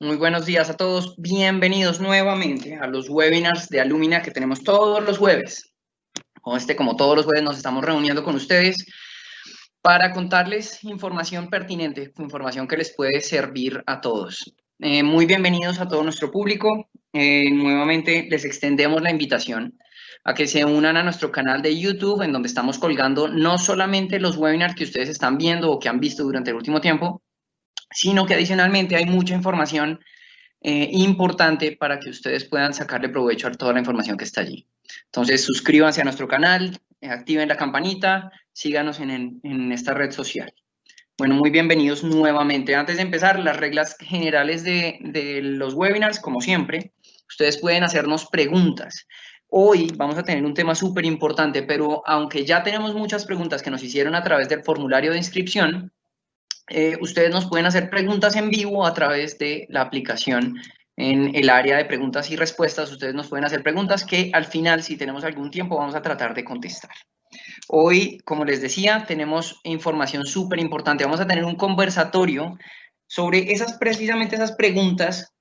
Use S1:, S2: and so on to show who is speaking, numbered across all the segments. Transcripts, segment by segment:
S1: Muy buenos días a todos. Bienvenidos nuevamente a los webinars de Alumina que tenemos todos los jueves. Como todos los jueves nos estamos reuniendo con ustedes para contarles información pertinente, información que les puede servir a todos. Muy bienvenidos a todo nuestro público. Nuevamente les extendemos la invitación a que se unan a nuestro canal de YouTube, en donde estamos colgando no solamente los webinars que ustedes están viendo o que han visto durante el último tiempo, sino que adicionalmente hay mucha información importante para que ustedes puedan sacarle provecho a toda la información que está allí. Entonces, suscríbanse a nuestro canal, activen la campanita, síganos en esta red social. Bueno, muy bienvenidos nuevamente. Antes de empezar, las reglas generales de los webinars, como siempre, ustedes pueden hacernos preguntas. Hoy vamos a tener un tema súper importante, pero aunque ya tenemos muchas preguntas que nos hicieron a través del formulario de inscripción, ustedes nos pueden hacer preguntas en vivo a través de la aplicación en el área de preguntas y respuestas. Ustedes nos pueden hacer preguntas que al final, si tenemos algún tiempo, vamos a tratar de contestar. Hoy, como les decía, tenemos información súper importante. Vamos a tener un conversatorio sobre precisamente esas preguntas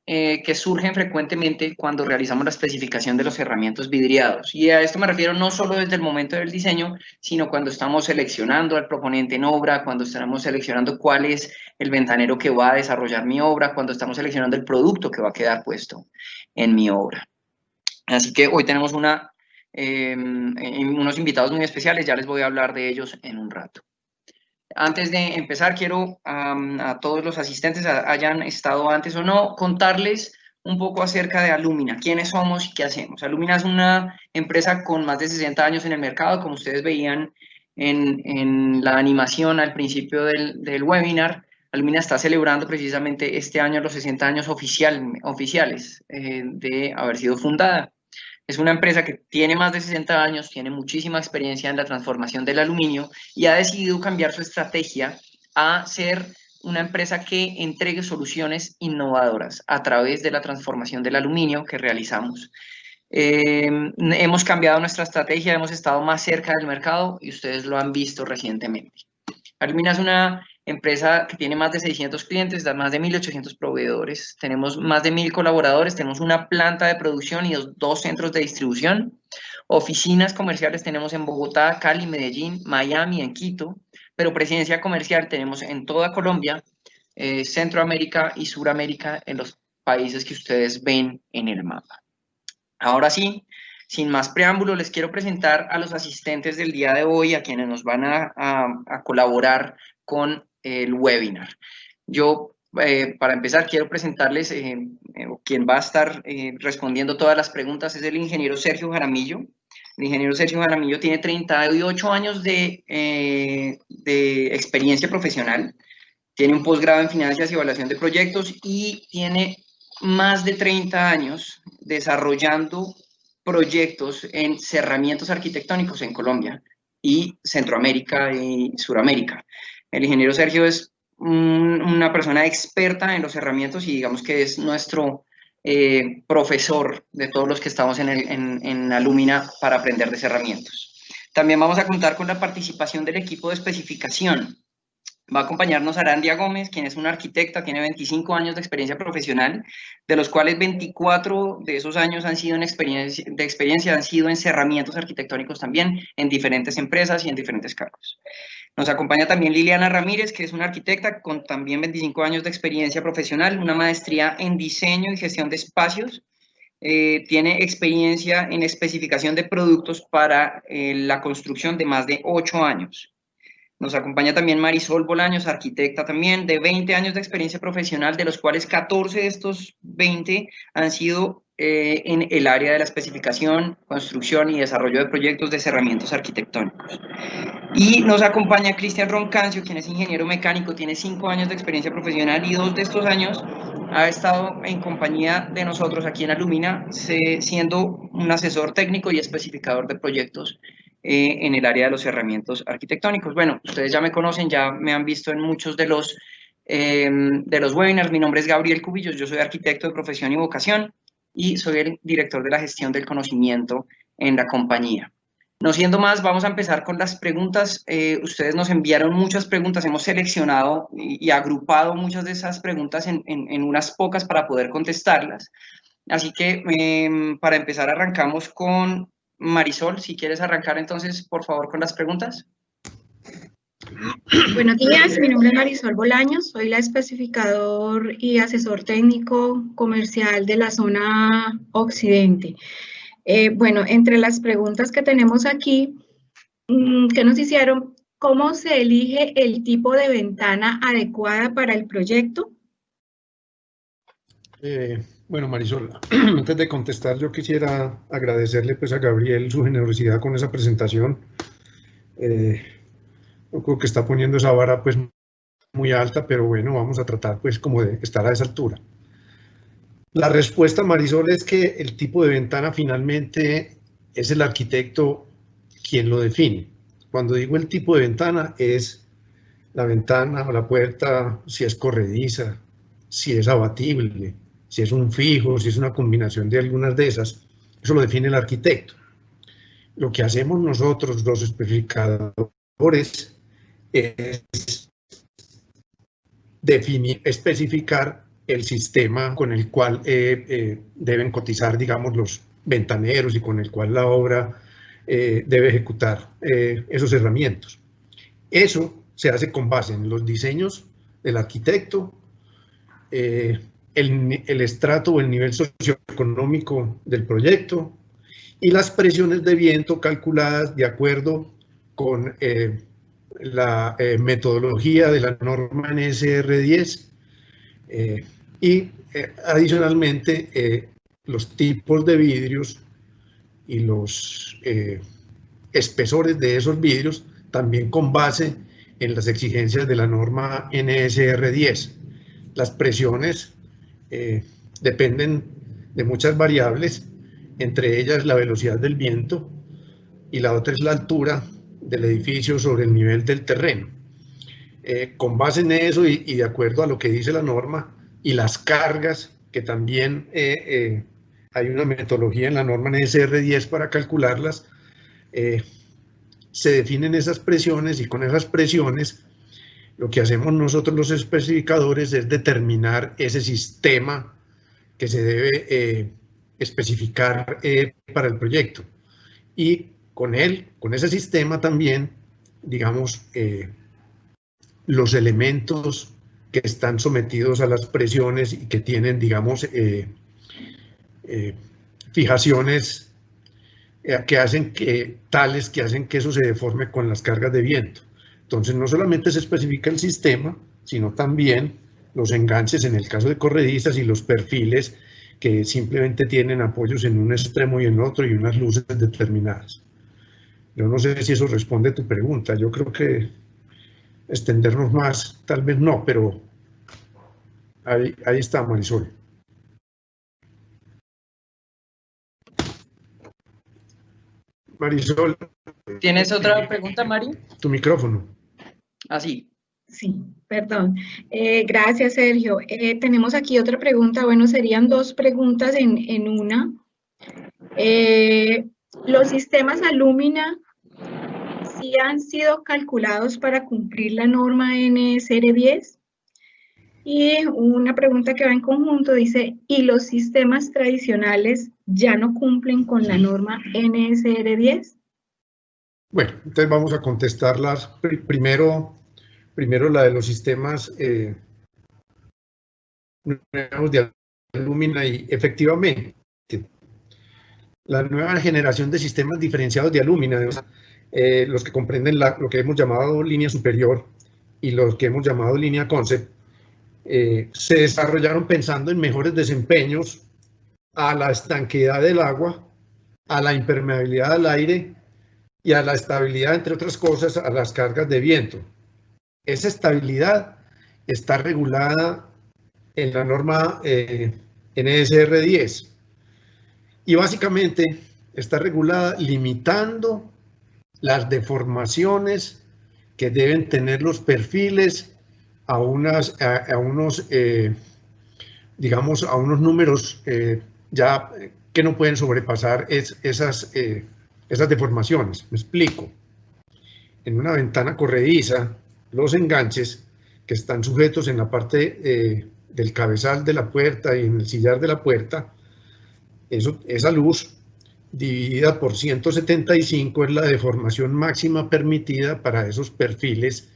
S1: que surgen frecuentemente cuando realizamos la especificación de los herramientas vidriados. Y a esto me refiero no solo desde el momento del diseño, sino cuando estamos seleccionando al proponente en obra, cuando estamos seleccionando cuál es el ventanero que va a desarrollar mi obra, cuando estamos seleccionando el producto que va a quedar puesto en mi obra. Así que hoy tenemos unos invitados muy especiales, ya les voy a hablar de ellos en un rato. Antes de empezar, quiero a todos los asistentes, hayan estado antes o no, contarles un poco acerca de Alumina, quiénes somos y qué hacemos. Alumina es una empresa con más de 60 años en el mercado, como ustedes veían en la animación al principio del webinar. Alumina está celebrando precisamente este año los 60 años oficiales de haber sido fundada. Es una empresa que tiene más de 60 años, tiene muchísima experiencia en la transformación del aluminio y ha decidido cambiar su estrategia a ser una empresa que entregue soluciones innovadoras a través de la transformación del aluminio que realizamos. Hemos cambiado nuestra estrategia, hemos estado más cerca del mercado y ustedes lo han visto recientemente. Alumina es una empresa que tiene más de 600 clientes, da más de 1.800 proveedores, tenemos más de 1.000 colaboradores, tenemos una planta de producción y dos centros de distribución. Oficinas comerciales tenemos en Bogotá, Cali, Medellín, Miami, en Quito, pero presencia comercial tenemos en toda Colombia, Centroamérica y Suramérica, en los países que ustedes ven en el mapa. Ahora sí, sin más preámbulo, les quiero presentar a los asistentes del día de hoy, a quienes nos van a colaborar con el webinar. Yo, para empezar, quiero presentarles quien va a estar respondiendo todas las preguntas, es el ingeniero Sergio Jaramillo. El ingeniero Sergio Jaramillo tiene 38 años de experiencia profesional, tiene un posgrado en finanzas y evaluación de proyectos y tiene más de 30 años desarrollando proyectos en cerramientos arquitectónicos en Colombia y Centroamérica y Suramérica. El ingeniero Sergio es una persona experta en los cerramientos y digamos que es nuestro profesor de todos los que estamos en Alumina para aprender de cerramientos. También vamos a contar con la participación del equipo de especificación. Va a acompañarnos Arandia Gómez, quien es una arquitecta, tiene 25 años de experiencia profesional, de los cuales 24 de esos años han sido han sido en cerramientos arquitectónicos también, en diferentes empresas y en diferentes cargos. Nos acompaña también Liliana Ramírez, que es una arquitecta con también 25 años de experiencia profesional, una maestría en diseño y gestión de espacios. Tiene experiencia en especificación de productos para la construcción de más de 8 años. Nos acompaña también Marisol Bolaños, arquitecta también, de 20 años de experiencia profesional, de los cuales 14 de estos 20 han sido en el área de la especificación, construcción y desarrollo de proyectos de cerramientos arquitectónicos. Y nos acompaña Cristian Roncancio, quien es ingeniero mecánico, tiene 5 años de experiencia profesional y 2 de estos años ha estado en compañía de nosotros aquí en Alumina, siendo un asesor técnico y especificador de proyectos en el área de los cerramientos arquitectónicos. Bueno, ustedes ya me conocen, ya me han visto en muchos de los webinars. Mi nombre es Gabriel Cubillos, yo soy arquitecto de profesión y vocación y soy el director de la gestión del conocimiento en la compañía. No siendo más, vamos a empezar con las preguntas. Ustedes nos enviaron muchas preguntas, hemos seleccionado y agrupado muchas de esas preguntas en unas pocas para poder contestarlas. Así que para empezar arrancamos con Marisol. Si quieres arrancar entonces, por favor, con las preguntas.
S2: Buenos días, mi nombre es Marisol Bolaños, soy la especificador y asesor técnico comercial de la zona occidente. Bueno, entre las preguntas que tenemos aquí, que nos hicieron, ¿cómo se elige el tipo de ventana adecuada para el proyecto?
S3: Bueno, Marisol, antes de contestar, yo quisiera agradecerle pues a Gabriel su generosidad con esa presentación. Yo creo que está poniendo esa vara pues muy alta, pero bueno, vamos a tratar pues como de estar a esa altura. La respuesta, Marisol, es que el tipo de ventana finalmente es el arquitecto quien lo define. Cuando digo el tipo de ventana, es la ventana o la puerta, si es corrediza, si es abatible, si es un fijo, si es una combinación de algunas de esas. Eso lo define el arquitecto. Lo que hacemos nosotros, los especificadores, es definir, especificar el sistema con el cual deben cotizar, digamos, los ventaneros y con el cual la obra debe ejecutar esos herramientas. Eso se hace con base en los diseños del arquitecto, el estrato o el nivel socioeconómico del proyecto y las presiones de viento calculadas de acuerdo con la metodología de la norma NSR 10 y adicionalmente los tipos de vidrios y los espesores de esos vidrios también con base en las exigencias de la norma NSR 10. Las presiones dependen de muchas variables, entre ellas la velocidad del viento y la otra es la altura del edificio sobre el nivel del terreno. Con base en eso y de acuerdo a lo que dice la norma y las cargas, que también hay una metodología en la norma NSR 10 para calcularlas, se definen esas presiones y con esas presiones lo que hacemos nosotros los especificadores es determinar ese sistema que se debe especificar para el proyecto. Y con ese sistema también, digamos, los elementos que están sometidos a las presiones y que tienen, digamos, fijaciones que hacen que eso se deforme con las cargas de viento. Entonces, no solamente se especifica el sistema, sino también los enganches en el caso de corredizas y los perfiles que simplemente tienen apoyos en un extremo y en otro y unas luces determinadas. Yo no sé si eso responde a tu pregunta. Yo creo que extendernos más, tal vez no, pero ahí está, Marisol. Marisol.
S1: ¿Tienes otra pregunta, Mari?
S3: Tu micrófono.
S1: Así.
S2: Sí, perdón. Gracias, Sergio. Tenemos aquí otra pregunta. Bueno, serían dos preguntas en una. ¿Los sistemas Alumina sí han sido calculados para cumplir la norma NSR 10? Y una pregunta que va en conjunto dice, ¿y los sistemas tradicionales ya no cumplen con la norma NSR 10?
S3: Bueno, entonces vamos a contestarlas. Primero la de los sistemas nuevos de Alumina y efectivamente la nueva generación de sistemas diferenciados de Alumina, los que comprenden lo que hemos llamado línea superior y los que hemos llamado línea concept, se desarrollaron pensando en mejores desempeños a la estanqueidad del agua, a la impermeabilidad al aire y a la estabilidad, entre otras cosas, a las cargas de viento. Esa estabilidad está regulada en la norma NSR 10 y básicamente está regulada limitando las deformaciones que deben tener los perfiles a unos números ya que no pueden sobrepasar esas esas deformaciones. Me explico. En una ventana corrediza, los enganches que están sujetos en la parte del cabezal de la puerta y en el sillar de la puerta, esa luz dividida por 175 es la deformación máxima permitida para esos perfiles,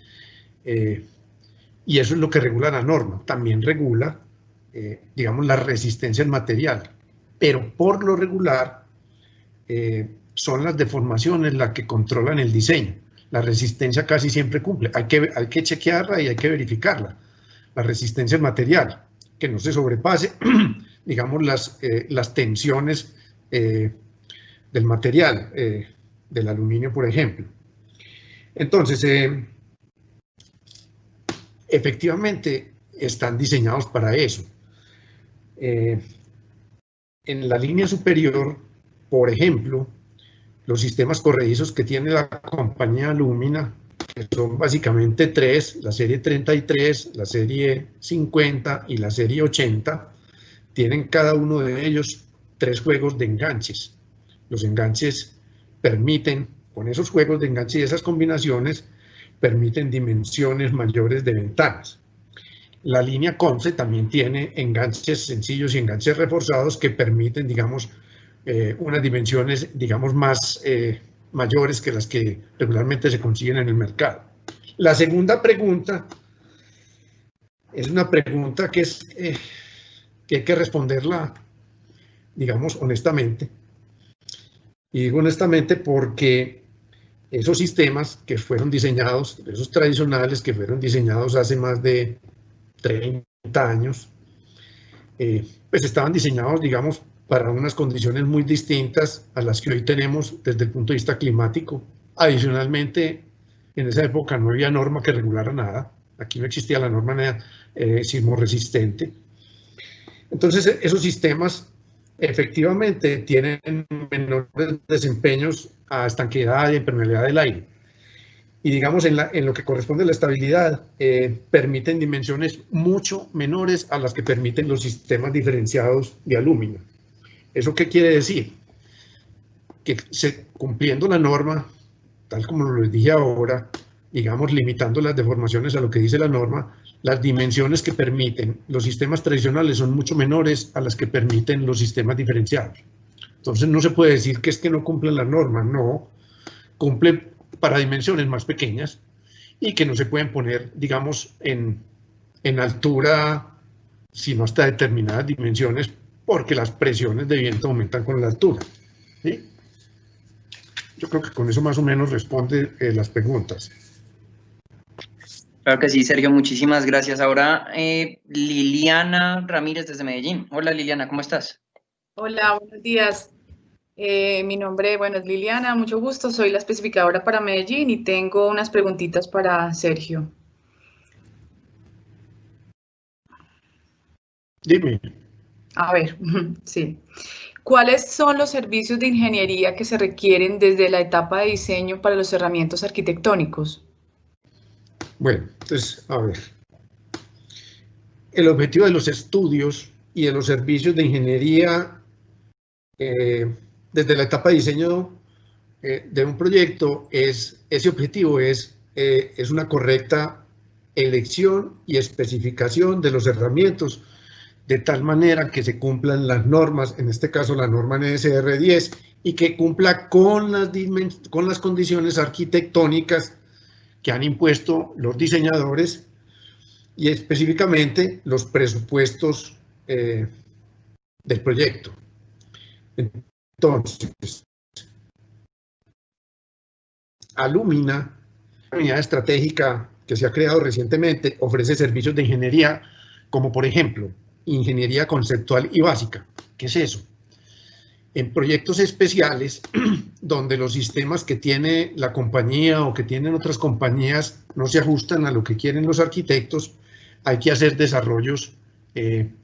S3: y eso es lo que regula la norma. También regula, digamos, la resistencia al material, pero por lo regular son las deformaciones las que controlan el diseño. La resistencia casi siempre cumple, hay que chequearla y hay que verificarla. La resistencia al material, que no se sobrepase, digamos, las tensiones del material, del aluminio, por ejemplo. Entonces, efectivamente, están diseñados para eso. En la línea superior, por ejemplo, los sistemas corredizos que tiene la compañía Lumina, que son básicamente tres, la serie 33, la serie 50 y la serie 80, tienen cada uno de ellos 3 juegos de enganches. Los enganches permiten, con esos juegos de enganche y esas combinaciones, permiten dimensiones mayores de ventanas. La línea Conce también tiene enganches sencillos y enganches reforzados que permiten, digamos, unas dimensiones, digamos, más mayores que las que regularmente se consiguen en el mercado. La segunda pregunta es una pregunta que hay que responderla, digamos, honestamente. Y digo honestamente porque esos sistemas que fueron diseñados, esos tradicionales que fueron diseñados hace más de 30 años, pues estaban diseñados, digamos, para unas condiciones muy distintas a las que hoy tenemos desde el punto de vista climático. Adicionalmente, en esa época no había norma que regulara nada. Aquí no existía la norma sismorresistente. Entonces, esos sistemas efectivamente tienen menores desempeños a estanqueidad y impermeabilidad del aire. Y digamos, en lo que corresponde a la estabilidad, permiten dimensiones mucho menores a las que permiten los sistemas diferenciados de aluminio. ¿Eso qué quiere decir? Que cumpliendo la norma, tal como les dije ahora, digamos, limitando las deformaciones a lo que dice la norma, las dimensiones que permiten los sistemas tradicionales son mucho menores a las que permiten los sistemas diferenciados. Entonces no se puede decir que es que no cumplen la norma, no, cumple para dimensiones más pequeñas y que no se pueden poner, digamos, en altura, sino hasta determinadas dimensiones, porque las presiones de viento aumentan con la altura. ¿Sí? Yo creo que con eso más o menos responde las preguntas.
S1: Claro que sí, Sergio, muchísimas gracias. Ahora, Liliana Ramírez desde Medellín. Hola, Liliana, ¿cómo estás?
S4: Hola, buenos días. Mi nombre, bueno, es Liliana, mucho gusto. Soy la especificadora para Medellín y tengo unas preguntitas para Sergio.
S3: Dime.
S4: A ver, sí. ¿Cuáles son los servicios de ingeniería que se requieren desde la etapa de diseño para los cerramientos arquitectónicos?
S3: Bueno, entonces, a ver. El objetivo de los estudios y de los servicios de ingeniería desde la etapa de diseño de un proyecto ese objetivo es una correcta elección y especificación de los herramientas de tal manera que se cumplan las normas, en este caso la norma NSR 10, y que cumpla con las condiciones arquitectónicas que han impuesto los diseñadores y específicamente los presupuestos del proyecto. Entonces, Alumina, una unidad estratégica que se ha creado recientemente, ofrece servicios de ingeniería como, por ejemplo, ingeniería conceptual y básica. ¿Qué es eso? En proyectos especiales, donde los sistemas que tiene la compañía o que tienen otras compañías no se ajustan a lo que quieren los arquitectos, hay que hacer desarrollos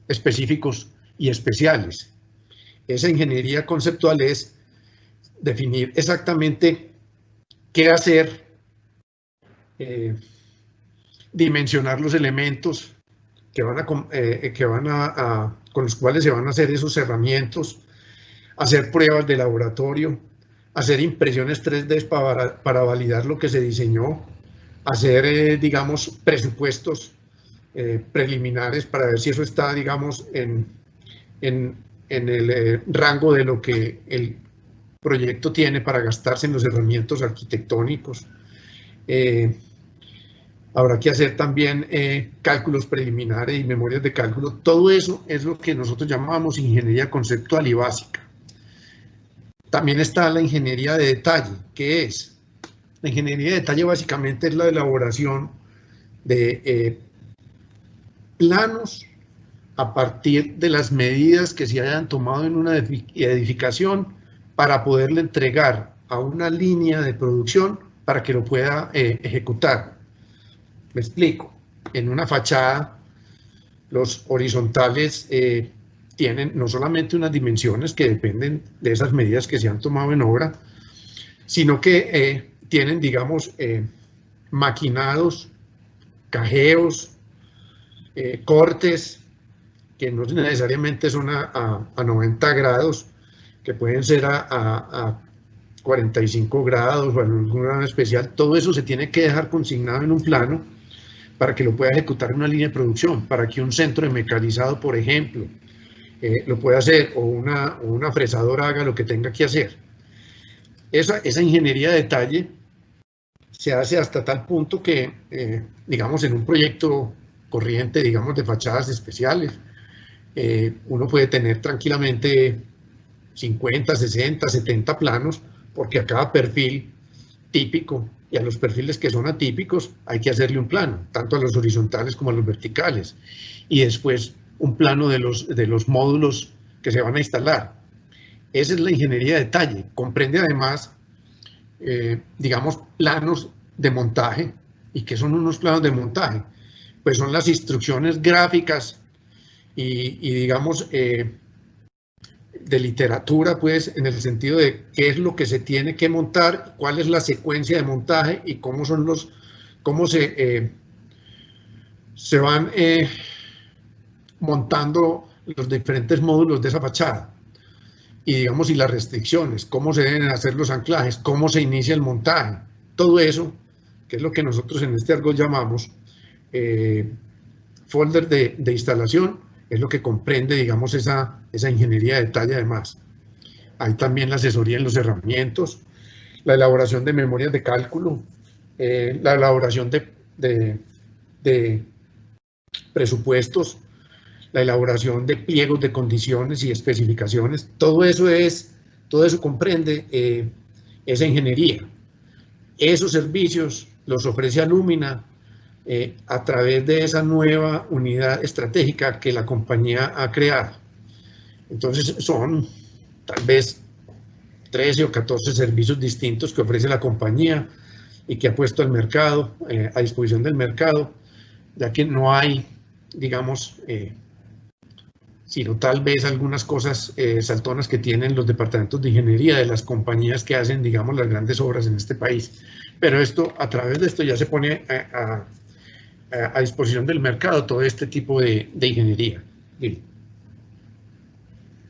S3: específicos y especiales. Esa ingeniería conceptual es definir exactamente qué hacer, dimensionar los elementos con los cuales se van a hacer esos cerramientos, hacer pruebas de laboratorio, hacer impresiones 3D para validar lo que se diseñó, hacer, digamos, presupuestos preliminares para ver si eso está, digamos, en el rango de lo que el proyecto tiene para gastarse en los herramientas arquitectónicos. Habrá que hacer también cálculos preliminares y memorias de cálculo. Todo eso es lo que nosotros llamamos ingeniería conceptual y básica. También está la ingeniería de detalle. ¿Qué es? La ingeniería de detalle básicamente es la elaboración de planos a partir de las medidas que se hayan tomado en una edificación para poderle entregar a una línea de producción para que lo pueda ejecutar. Me explico. En una fachada, los horizontales tienen no solamente unas dimensiones que dependen de esas medidas que se han tomado en obra, sino que tienen, digamos, maquinados, cajeos, cortes, que no necesariamente son a 90 grados, que pueden ser a 45 grados o en algún grado especial. Todo eso se tiene que dejar consignado en un plano para que lo pueda ejecutar en una línea de producción, para que un centro de mecanizado, por ejemplo, lo pueda hacer, o una fresadora haga lo que tenga que hacer. Esa ingeniería de detalle se hace hasta tal punto que, digamos, en un proyecto corriente, digamos, de fachadas especiales, uno puede tener tranquilamente 50, 60, 70 planos, porque a cada perfil típico y a los perfiles que son atípicos hay que hacerle un plano, tanto a los horizontales como a los verticales, y después un plano de los módulos que se van a instalar. Esa es la ingeniería de detalle. Comprende además, digamos, planos de montaje. ¿Y qué son unos planos de montaje? Pues son las instrucciones gráficas y digamos, de literatura, pues, en el sentido de qué es lo que se tiene que montar, cuál es la secuencia de montaje y cómo se van montando los diferentes módulos de esa fachada. Y digamos, y las restricciones, cómo se deben hacer los anclajes, cómo se inicia el montaje. Todo eso, que es lo que nosotros en este argot llamamos folder de instalación, es lo que comprende, digamos, esa ingeniería de detalle además. Hay también la asesoría en los herramientas, la elaboración de memorias de cálculo, la elaboración de presupuestos, la elaboración de pliegos de condiciones y especificaciones. Todo eso comprende esa ingeniería. Esos servicios los ofrece Alumina a través de esa nueva unidad estratégica que la compañía ha creado. Entonces son tal vez 13 o 14 servicios distintos que ofrece la compañía y que ha puesto al mercado, a disposición del mercado, ya que no hay, digamos, sino tal vez algunas cosas saltonas que tienen los departamentos de ingeniería de las compañías que hacen, digamos, las grandes obras en este país. Pero esto, a través de esto ya se pone a disposición del mercado todo este tipo de ingeniería. Bien.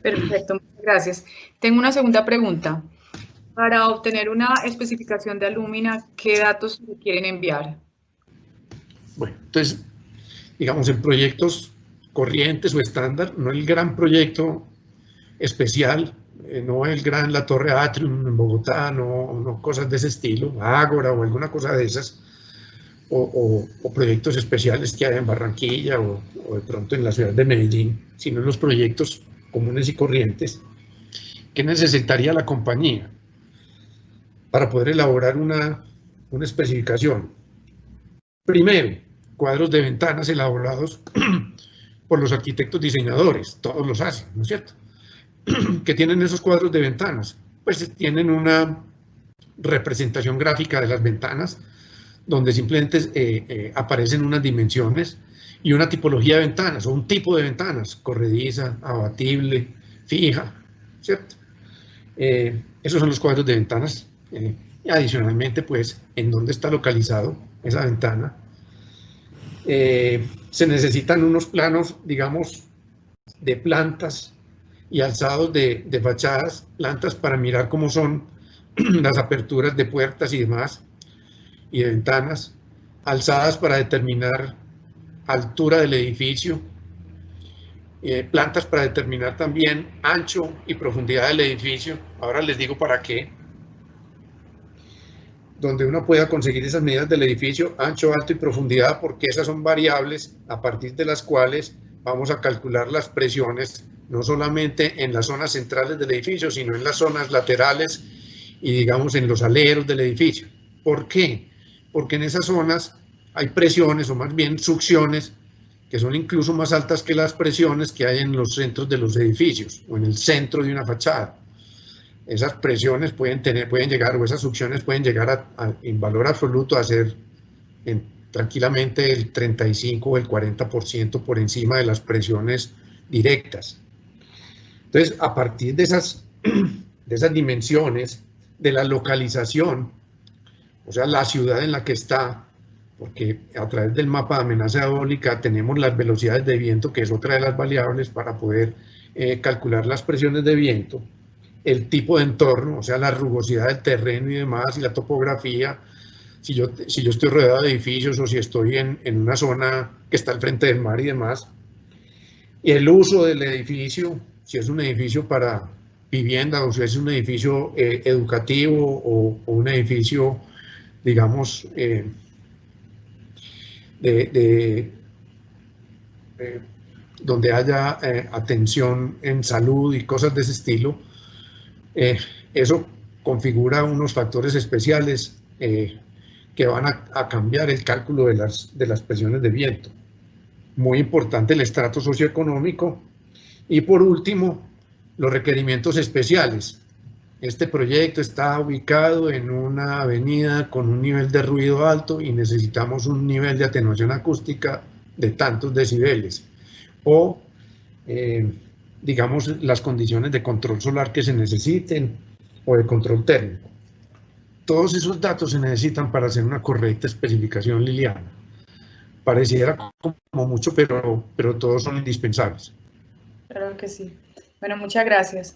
S4: Perfecto, muchas gracias. Tengo una segunda pregunta. Para obtener una especificación de Alumina, ¿qué datos se quieren enviar?
S3: Bueno, entonces, digamos, en proyectos corrientes o estándar, no el gran proyecto especial, no la Torre Atrium en Bogotá, no cosas de ese estilo, Ágora o alguna cosa de esas, o proyectos especiales que hay en Barranquilla o de pronto en la ciudad de Medellín, sino los proyectos comunes y corrientes que necesitaría la compañía para poder elaborar una especificación. Primero, cuadros de ventanas elaborados por los arquitectos diseñadores, todos los hacen, ¿no es cierto? ¿Qué tienen esos cuadros de ventanas? Pues tienen una representación gráfica de las ventanas, donde simplemente aparecen unas dimensiones y una tipología de ventanas, o un tipo de ventanas, corrediza, abatible, fija, ¿cierto? Esos son los cuadros de ventanas. Y adicionalmente, pues, en dónde está localizado esa ventana. Se necesitan unos planos, digamos, de plantas y alzados de fachadas, plantas para mirar cómo son las aperturas de puertas y demás, y de ventanas, alzadas para determinar altura del edificio, plantas para determinar también ancho y profundidad del edificio. Ahora les digo para qué. Donde uno pueda conseguir esas medidas del edificio, ancho, alto y profundidad, porque esas son variables a partir de las cuales vamos a calcular las presiones, no solamente en las zonas centrales del edificio, sino en las zonas laterales y, digamos, en los aleros del edificio. ¿Por qué? Porque en esas zonas hay presiones, o más bien succiones, que son incluso más altas que las presiones que hay en los centros de los edificios o en el centro de una fachada. Esas presiones pueden llegar, o esas succiones pueden llegar en valor absoluto a ser tranquilamente el 35 o el 40% por encima de las presiones directas. Entonces, a partir de esas dimensiones, de la localización, o sea, la ciudad en la que está, porque a través del mapa de amenaza eólica tenemos las velocidades de viento, que es otra de las variables para poder calcular las presiones de viento, el tipo de entorno, o sea, la rugosidad del terreno y demás, y la topografía, si yo estoy rodeado de edificios o si estoy en una zona que está al frente del mar y demás, y el uso del edificio, si es un edificio para vivienda o si es un edificio educativo o un edificio, digamos, donde haya atención en salud y cosas de ese estilo, eso configura unos factores especiales que van a cambiar el cálculo de las presiones de viento. Muy importante el estrato socioeconómico. Y por último, los requerimientos especiales. Este proyecto está ubicado en una avenida con un nivel de ruido alto y necesitamos un nivel de atenuación acústica de tantos decibeles. O, digamos, las condiciones de control solar que se necesiten o de control térmico. Todos esos datos se necesitan para hacer una correcta especificación liliana. Pareciera como mucho, pero todos son indispensables.
S4: Claro que sí. Bueno, muchas gracias.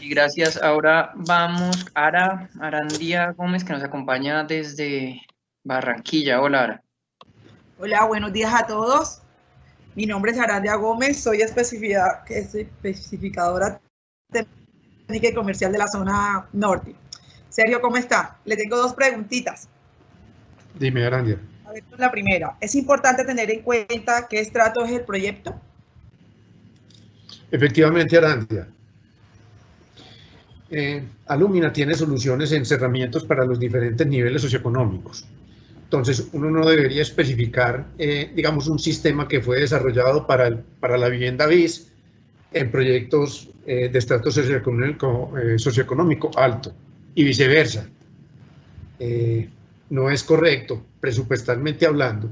S1: Gracias. Ahora vamos a Arandia Gómez, que nos acompaña desde Barranquilla. Hola, Ara.
S5: Hola, buenos días a todos. Mi nombre es Arandia Gómez, soy especificadora técnica y comercial de la zona norte. Sergio, ¿cómo está? Le tengo dos preguntitas.
S3: Dime, Arandia.
S5: A ver, la primera, ¿es importante tener en cuenta qué estrato es el proyecto?
S3: Efectivamente, Arandia. Alumina tiene soluciones en cerramientos para los diferentes niveles socioeconómicos. Entonces, uno no debería especificar, digamos, un sistema que fue desarrollado para la vivienda BIS en proyectos de estrato socioeconómico alto y viceversa. No es correcto, presupuestalmente hablando,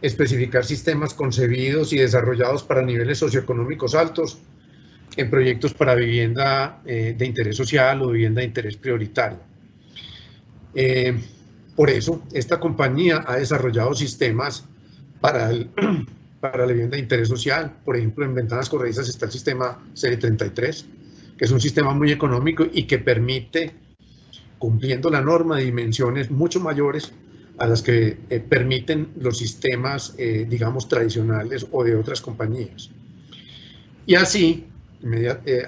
S3: especificar sistemas concebidos y desarrollados para niveles socioeconómicos altos en proyectos para vivienda de interés social o vivienda de interés prioritario. Por eso, esta compañía ha desarrollado sistemas para la vivienda de interés social. Por ejemplo, en ventanas corredizas está el sistema Serie 33, que es un sistema muy económico y que permite, cumpliendo la norma de dimensiones mucho mayores a las que permiten los sistemas, digamos, tradicionales o de otras compañías. Y así,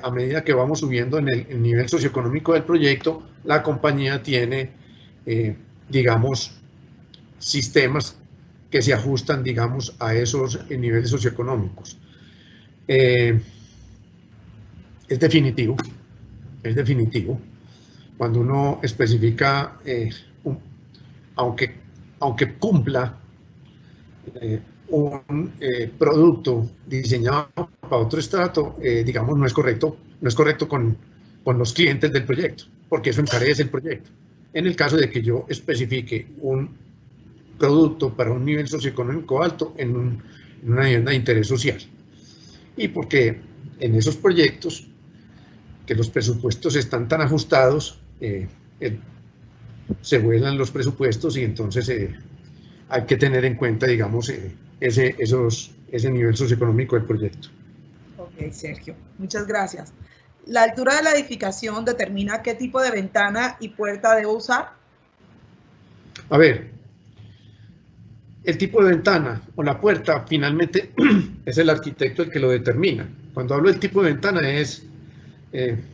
S3: a medida que vamos subiendo en el nivel socioeconómico del proyecto, la compañía tiene, digamos, sistemas que se ajustan, digamos, a esos niveles socioeconómicos. Es definitivo, cuando uno especifica, aunque cumpla un producto diseñado para otro estrato, digamos, no es correcto con los clientes del proyecto, porque eso encarece el proyecto. En el caso de que yo especifique un producto para un nivel socioeconómico alto en una vivienda de interés social. Y porque en esos proyectos, que los presupuestos están tan ajustados, se vuelan los presupuestos y entonces hay que tener en cuenta, digamos, ese nivel socioeconómico del proyecto.
S5: Ok, Sergio, muchas gracias. ¿La altura de la edificación determina qué tipo de ventana y puerta debo usar?
S3: A ver, el tipo de ventana o la puerta finalmente es el arquitecto el que lo determina. Cuando hablo del tipo de ventana es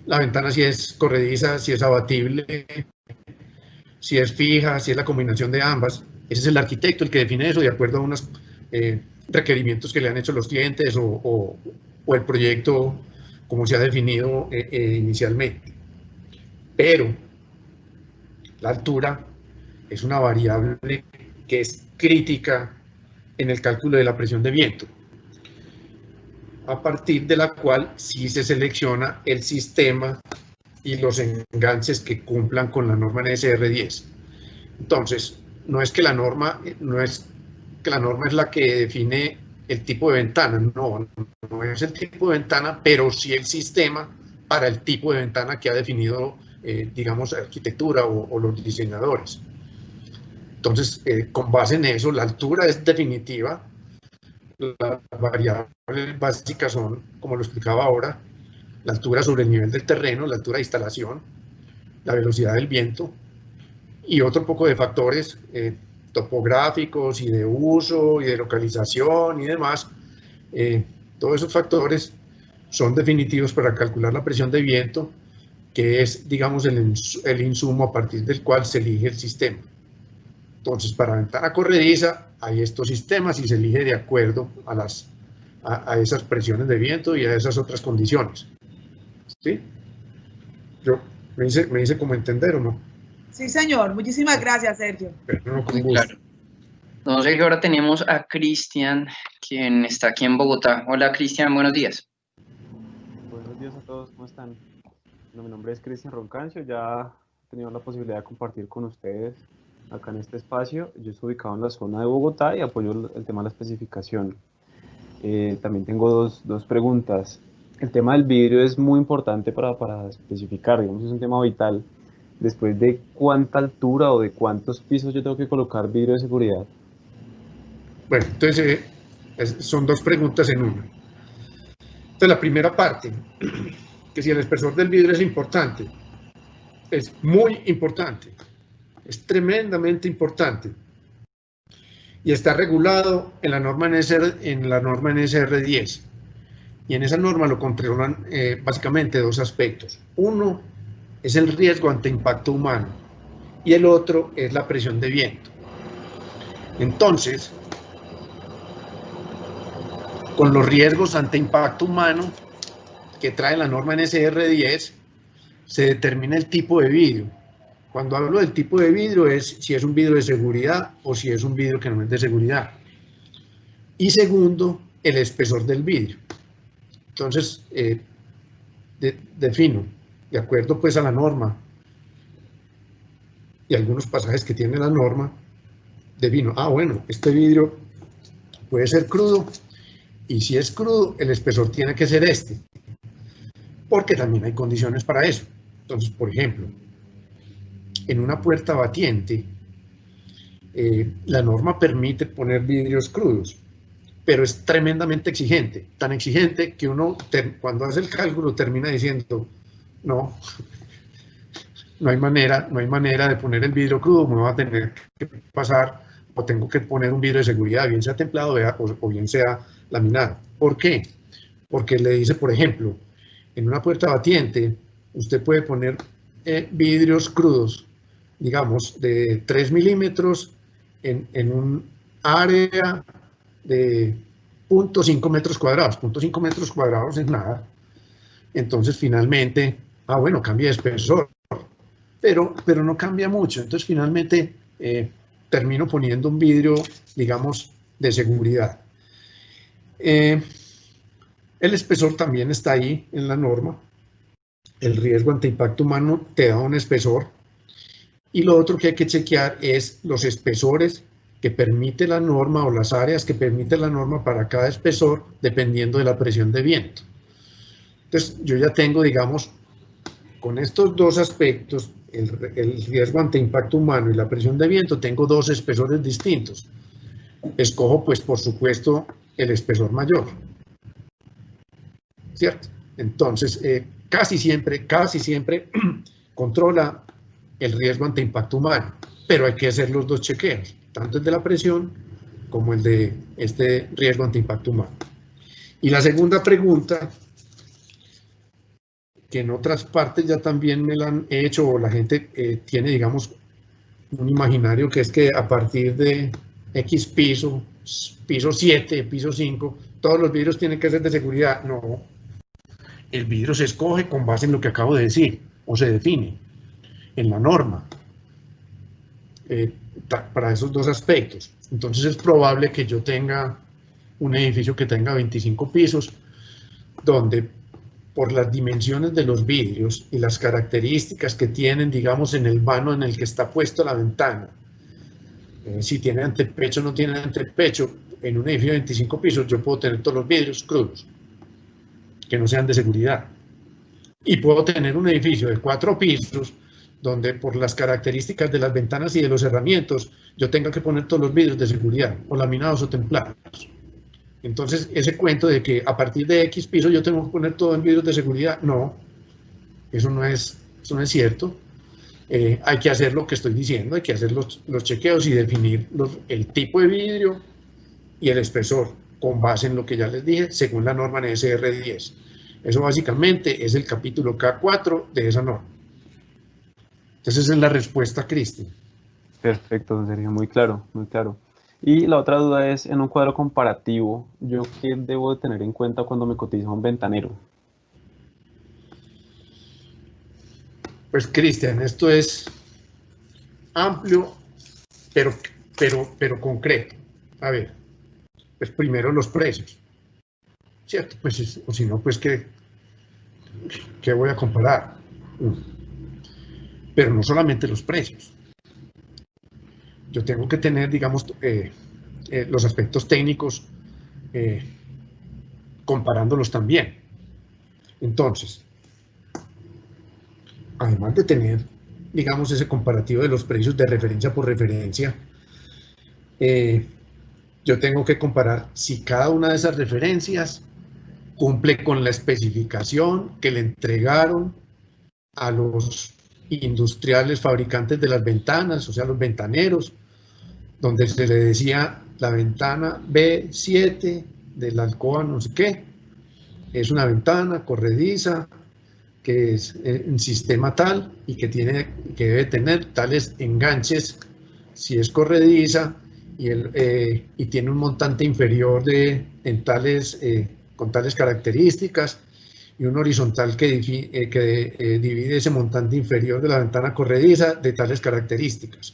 S3: la ventana si es corrediza, si es abatible, si es fija, si es la combinación de ambas. Ese es el arquitecto el que define eso de acuerdo a unos requerimientos que le han hecho los clientes o el proyecto como se ha definido inicialmente. Pero la altura es una variable que es crítica en el cálculo de la presión de viento, a partir de la cual sí se selecciona el sistema y los enganches que cumplan con la norma NSR 10. Entonces, no es que la norma es la que define el tipo de ventana, no es el tipo de ventana, pero sí el sistema para el tipo de ventana que ha definido, digamos, arquitectura o los diseñadores. Entonces, con base en eso, la altura es definitiva. Las variables básicas son, como lo explicaba ahora, la altura sobre el nivel del terreno, la altura de instalación, la velocidad del viento y otro poco de factores topográficos y de uso y de localización y demás. Todos esos factores son definitivos para calcular la presión de viento, que es, digamos, el insumo a partir del cual se elige el sistema. Entonces, para ventana corrediza hay estos sistemas y se elige de acuerdo a esas presiones de viento y a esas otras condiciones. ¿Sí? ¿Me hice como entender o no?
S5: Sí, señor. Muchísimas gracias, Sergio.
S3: Pero no, con gusto.
S1: Claro. No sé, que ahora tenemos a Cristian, quien está aquí en Bogotá. Hola, Cristian, buenos días.
S6: Buenos días a todos, ¿cómo están? Bueno, mi nombre es Cristian Roncancio, ya he tenido la posibilidad de compartir con ustedes acá en este espacio. Yo estoy ubicado en la zona de Bogotá y apoyo el tema de la especificación. También tengo dos preguntas. El tema del vidrio es muy importante para especificar, digamos, es un tema vital. Después de cuánta altura o de cuántos pisos yo tengo que colocar vidrio de seguridad.
S3: Bueno, entonces son dos preguntas en una. Entonces, la primera parte, que si el espesor del vidrio es importante, es muy importante, es tremendamente importante y está regulado en la norma NSR 10. Y en esa norma lo controlan básicamente dos aspectos. Uno es el riesgo ante impacto humano y el otro es la presión de viento. Entonces, con los riesgos ante impacto humano que trae la norma NSR 10, se determina el tipo de vidrio. Cuando hablo del tipo de vidrio es si es un vidrio de seguridad o si es un vidrio que no es de seguridad. Y segundo, el espesor del vidrio. Entonces, defino, de acuerdo pues a la norma y algunos pasajes que tiene la norma, defino, bueno, este vidrio puede ser crudo, y si es crudo, el espesor tiene que ser este, porque también hay condiciones para eso. Entonces, por ejemplo, en una puerta batiente, la norma permite poner vidrios crudos, pero es tremendamente exigente, tan exigente que uno cuando hace el cálculo termina diciendo, no hay manera de poner el vidrio crudo, me va a tener que pasar o tengo que poner un vidrio de seguridad, bien sea templado o bien sea laminado. ¿Por qué? Porque le dice, por ejemplo, en una puerta batiente, usted puede poner vidrios crudos, digamos, de 3 milímetros en un área de 0.5 metros cuadrados. 0.5 metros cuadrados es nada. Entonces, finalmente, bueno, cambia de espesor, pero no cambia mucho. Entonces, finalmente, termino poniendo un vidrio, digamos, de seguridad. El espesor también está ahí en la norma. El riesgo ante impacto humano te da un espesor. Y lo otro que hay que chequear es los espesores que permite la norma o las áreas que permite la norma para cada espesor dependiendo de la presión de viento. Entonces, yo ya tengo, digamos, con estos dos aspectos, el riesgo ante impacto humano y la presión de viento, tengo dos espesores distintos. Escojo, pues, por supuesto, el espesor mayor. ¿Cierto? Entonces, casi siempre controla el riesgo ante impacto humano, pero hay que hacer los dos chequeos, tanto el de la presión como el de este riesgo ante impacto humano. Y la segunda pregunta, que en otras partes ya también me la han hecho, o la gente tiene, digamos, un imaginario que es que a partir de X piso 7, piso 5, todos los vidrios tienen que ser de seguridad. No, el vidrio se escoge con base en lo que acabo de decir, o se define en la norma, para esos dos aspectos. Entonces es probable que yo tenga un edificio que tenga 25 pisos, donde por las dimensiones de los vidrios y las características que tienen, digamos, en el vano en el que está puesto la ventana, si tiene antepecho o no tiene antepecho, en un edificio de 25 pisos yo puedo tener todos los vidrios crudos, que no sean de seguridad. Y puedo tener un edificio de 4 pisos, donde por las características de las ventanas y de los cerramientos, yo tenga que poner todos los vidrios de seguridad, o laminados o templados. Entonces, ese cuento de que a partir de X piso yo tengo que poner todo en vidrios de seguridad, no, eso no es cierto. Hay que hacer lo que estoy diciendo, hay que hacer los chequeos y definir el tipo de vidrio y el espesor, con base en lo que ya les dije, según la norma NSR 10. Eso básicamente es el capítulo K4 de esa norma. Entonces, esa es la respuesta, Cristian.
S6: Perfecto, don Sergio, muy claro, muy claro. Y la otra duda es, en un cuadro comparativo, ¿yo qué debo de tener en cuenta cuando me cotiza un ventanero?
S3: Pues, Cristian, esto es amplio, pero concreto. A ver, pues primero los precios, ¿cierto? Pues, o si no, pues, ¿qué voy a comparar? Pero no solamente los precios. Yo tengo que tener, digamos, los aspectos técnicos comparándolos también. Entonces, además de tener, digamos, ese comparativo de los precios de referencia por referencia, yo tengo que comparar si cada una de esas referencias cumple con la especificación que le entregaron a los industriales fabricantes de las ventanas, o sea, los ventaneros, donde se le decía la ventana B7 de la alcoba no sé qué, es una ventana corrediza que es un sistema tal y que debe tener tales enganches si es corrediza y tiene un montante inferior con tales características, y un horizontal que divide ese montante inferior de la ventana corrediza de tales características.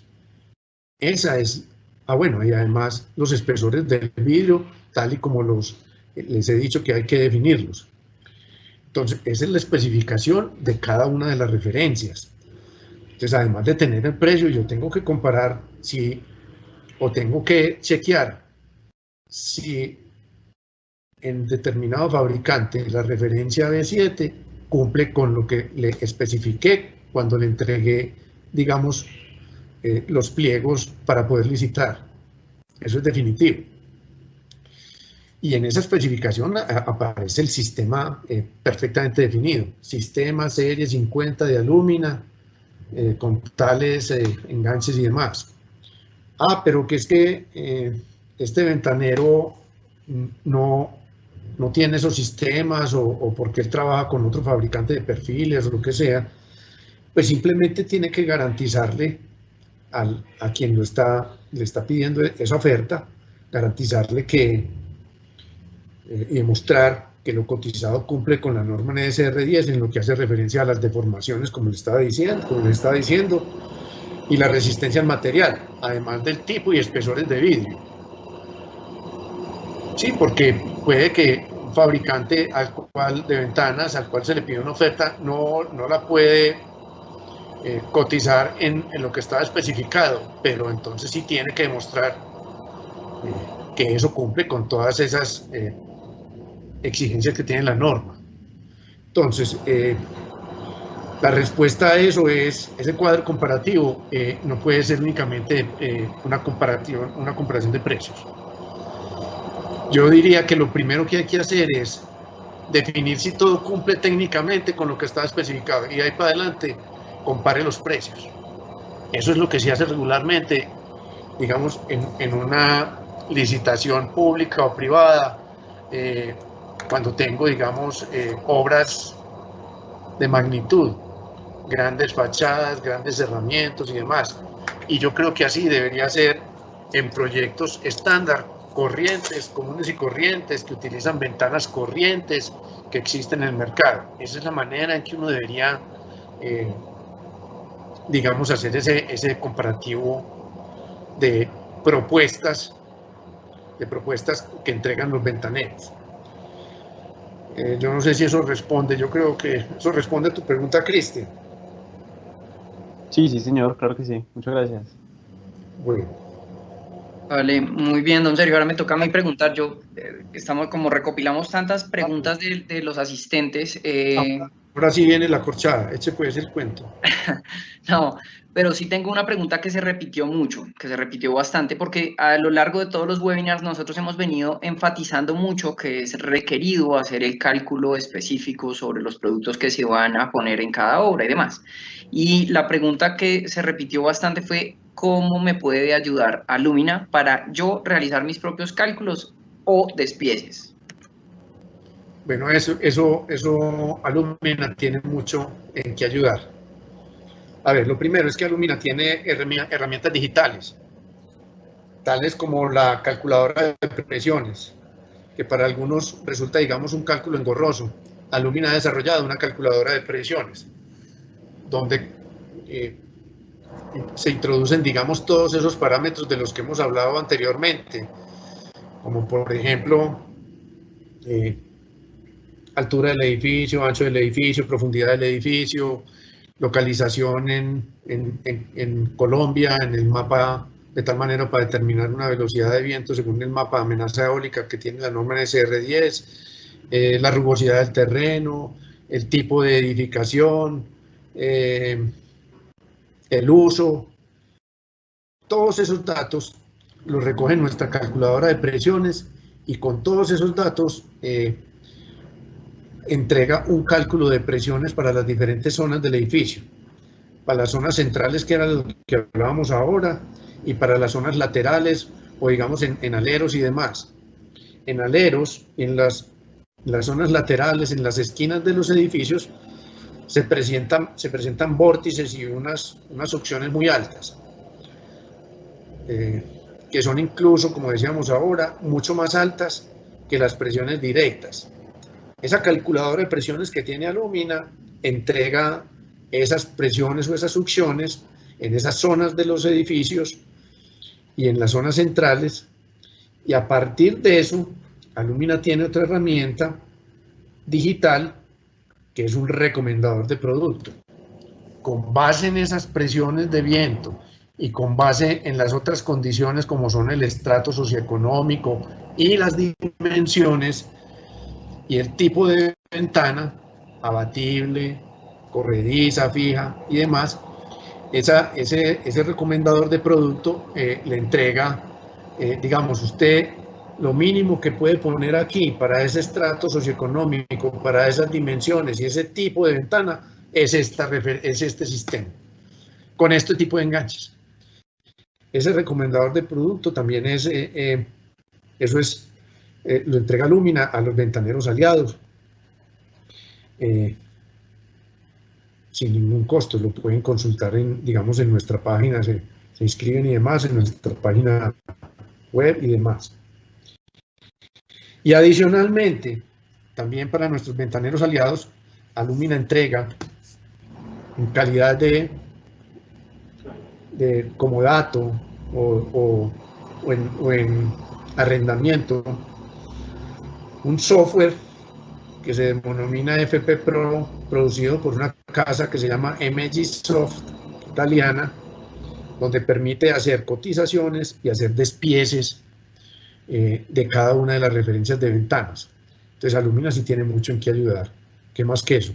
S3: Esa es, bueno, y además los espesores del vidrio, tal y como les he dicho que hay que definirlos. Entonces, esa es la especificación de cada una de las referencias. Entonces, además de tener el precio, yo tengo que comparar o tengo que chequear si en determinado fabricante la referencia B7 cumple con lo que le especifiqué cuando le entregué, digamos, los pliegos para poder licitar. Eso es definitivo. Y en esa especificación aparece el sistema perfectamente definido. Sistema serie 50 de alúmina, con tales enganches y demás. Pero que es que este ventanero no tiene esos sistemas, o porque él trabaja con otro fabricante de perfiles o lo que sea, pues simplemente tiene que garantizarle a quien le está pidiendo esa oferta, garantizarle y demostrar que lo cotizado cumple con la norma NSR 10 en lo que hace referencia a las deformaciones, como les estaba diciendo, y la resistencia al material, además del tipo y espesores de vidrio. Sí, porque puede que un fabricante de ventanas al cual se le pide una oferta no la puede cotizar en lo que estaba especificado, pero entonces sí tiene que demostrar que eso cumple con todas esas exigencias que tiene la norma. Entonces, la respuesta a eso es, ese cuadro comparativo no puede ser únicamente una comparación de precios. Yo diría que lo primero que hay que hacer es definir si todo cumple técnicamente con lo que está especificado y ahí para adelante compare los precios. Eso es lo que se hace regularmente, digamos, en una licitación pública o privada, cuando tengo, digamos, obras de magnitud, grandes fachadas, grandes cerramientos y demás. Y yo creo que así debería ser en proyectos estándar, corrientes, comunes y corrientes, que utilizan ventanas corrientes que existen en el mercado. Esa es la manera en que uno debería, digamos, hacer ese comparativo de propuestas que entregan los ventaneros. Yo no sé si eso responde, yo creo que eso responde a tu pregunta, Cristian.
S6: Sí, sí, señor, claro que sí. Muchas gracias.
S3: Bueno.
S1: Vale, muy bien, don Sergio. Ahora me toca a mí preguntar. Estamos como recopilamos tantas preguntas de los asistentes.
S3: Ahora sí viene la corchada, eche pues el cuento.
S1: No, pero sí tengo una pregunta que se repitió mucho, que se repitió bastante, porque a lo largo de todos los webinars nosotros hemos venido enfatizando mucho que es requerido hacer el cálculo específico sobre los productos que se van a poner en cada obra y demás. Y la pregunta que se repitió bastante fue, ¿cómo me puede ayudar Alumina para yo realizar mis propios cálculos o despieces?
S3: Bueno, eso Alumina tiene mucho en qué ayudar. A ver, lo primero es que Alumina tiene herramientas digitales, tales como la calculadora de presiones, que para algunos resulta, digamos, un cálculo engorroso. Alumina ha desarrollado una calculadora de presiones, donde se introducen, digamos, todos esos parámetros de los que hemos hablado anteriormente, como por ejemplo, altura del edificio, ancho del edificio, profundidad del edificio, localización en Colombia, en el mapa, de tal manera para determinar una velocidad de viento según el mapa de amenaza eólica que tiene la norma NSR10, la rugosidad del terreno, el tipo de edificación, el uso. Todos esos datos los recoge nuestra calculadora de presiones y con todos esos datos entrega un cálculo de presiones para las diferentes zonas del edificio, para las zonas centrales, que era lo que hablábamos ahora, y para las zonas laterales, o digamos en aleros y demás. En aleros, en las zonas laterales, en las esquinas de los edificios, se presentan vórtices y unas succiones muy altas, que son incluso, como decíamos ahora, mucho más altas que las presiones directas. Esa calculadora de presiones que tiene Alumina entrega esas presiones o esas succiones en esas zonas de los edificios y en las zonas centrales, y a partir de eso Alumina tiene otra herramienta digital que es un recomendador de producto. Con base en esas presiones de viento y con base en las otras condiciones como son el estrato socioeconómico y las dimensiones y el tipo de ventana, abatible, corrediza, fija y demás, ese recomendador de producto le entrega, digamos, usted lo mínimo que puede poner aquí para ese estrato socioeconómico, para esas dimensiones y ese tipo de ventana, es este sistema, con este tipo de enganches. Ese recomendador de producto también lo entrega Alumina a los ventaneros aliados, sin ningún costo. Lo pueden consultar digamos, en nuestra página, se inscriben y demás, en nuestra página web y demás. Y adicionalmente, también para nuestros ventaneros aliados, Alumina entrega en calidad de comodato o en arrendamiento, un software que se denomina FP Pro, producido por una casa que se llama MGSoft, italiana, donde permite hacer cotizaciones y hacer despieces de cada una de las referencias de ventanas. Entonces Alumina sí tiene mucho en qué ayudar. ¿Qué más que eso?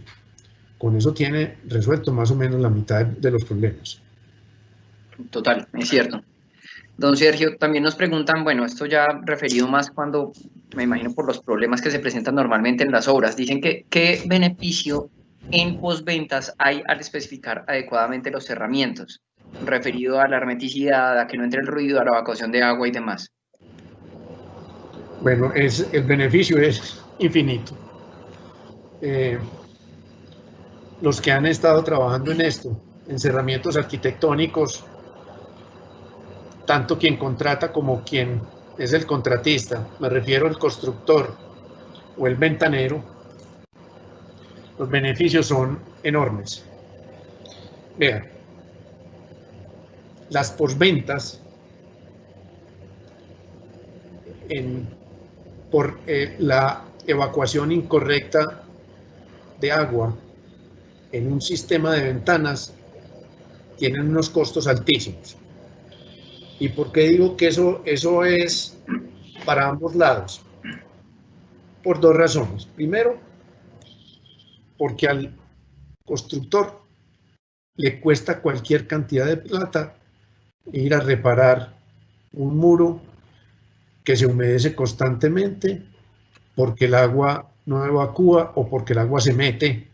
S3: Con eso tiene resuelto más o menos la mitad de los problemas.
S1: Total, es cierto. Don Sergio, también nos preguntan, bueno, esto ya referido más cuando, me imagino por los problemas que se presentan normalmente en las obras, dicen que ¿qué beneficio en postventas hay al especificar adecuadamente los cerramientos, referido a la hermeticidad, a que no entre el ruido, a la evacuación de agua y demás?
S3: Bueno, el beneficio es infinito. Los que han estado trabajando en esto, en cerramientos arquitectónicos, tanto quien contrata como quien es el contratista, me refiero al constructor o el ventanero, los beneficios son enormes. Vean, las posventas, por la evacuación incorrecta de agua en un sistema de ventanas, tienen unos costos altísimos. ¿Y por qué digo que eso es para ambos lados? Por dos razones. Primero, porque al constructor le cuesta cualquier cantidad de plata ir a reparar un muro que se humedece constantemente porque el agua no evacúa o porque el agua se mete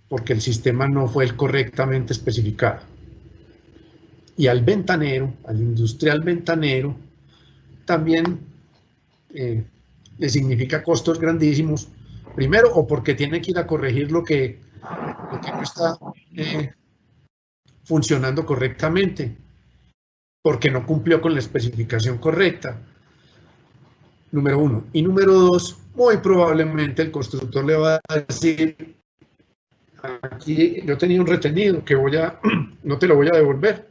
S3: porque el sistema no fue el correctamente especificado. Y al ventanero, al industrial ventanero, también le significa costos grandísimos. Primero, o porque tiene que ir a corregir lo que no está funcionando correctamente, porque no cumplió con la especificación correcta. Número uno. Y número dos, muy probablemente el constructor le va a decir, aquí yo tenía un retenido que no te lo voy a devolver